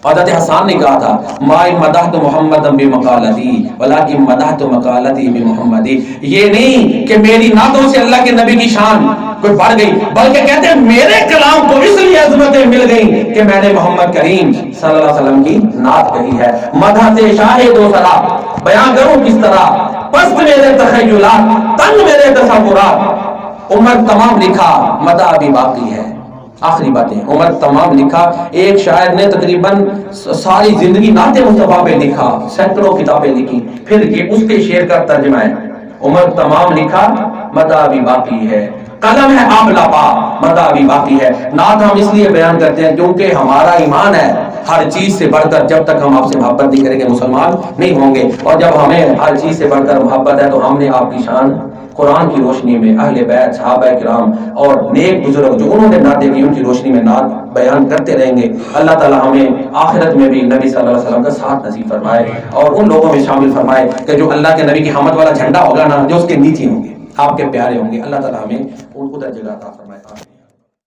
حضرت حسان نے کہا تھا مائی مدحت محمد بمقالتی ولکن مدحت مقالتی بمحمدی، یہ نہیں کہ میری نعتوں سے اللہ کے نبی کی شان کوئی بڑھ گئی، بلکہ کہتے ہیں میرے کلام کو اس لیے عظمتیں مل گئیں کہ میں نے محمد کریم صلی اللہ علیہ وسلم کی نعت کہی ہے۔ مدحت شاہد و سرا بیان کروں کس طرح، پست میرے تخیلات تنگ میرے تصورات، عمر تمام لکھا مدح ابھی باقی ہے۔ آخری باتیں، عمر تمام لکھا، ایک شاعر نے تقریباً ساری زندگی نعت مصطفیٰ پہ لکھا، سینکڑوں کتابیں لکھی، پھر یہ اس کے شعر کا ترجمہ ہے۔ عمر تمام لکھا مدح ابھی باقی ہے، قلم ہے آپ لاپا مدح ابھی باقی ہے۔ نعت ہم اس لیے بیان کرتے ہیں کیونکہ ہمارا ایمان ہے ہر چیز سے بڑھ کر، جب تک ہم آپ سے محبت نہیں کریں گے مسلمان نہیں ہوں گے، اور جب ہمیں ہر چیز سے بڑھ کر محبت ہے تو ہم نے آپ کی شان قرآن کی روشنی میں، اہل بیت، صحابہ کرام اور نیک بزرگ جو انہوں نے نعتیں کی ان کی روشنی میں نعت بیان کرتے رہیں گے۔ اللہ تعالی ہمیں آخرت میں بھی نبی صلی اللہ علیہ وسلم کا ساتھ نصیب فرمائے اور ان لوگوں میں شامل فرمائے کہ جو اللہ کے نبی کی حمد والا جھنڈا ہوگا نا، جو اس کے نیچے ہوں گے، آپ کے پیارے ہوں گے، اللہ تعالی ہمیں ان کو درجہ عطا فرمائے۔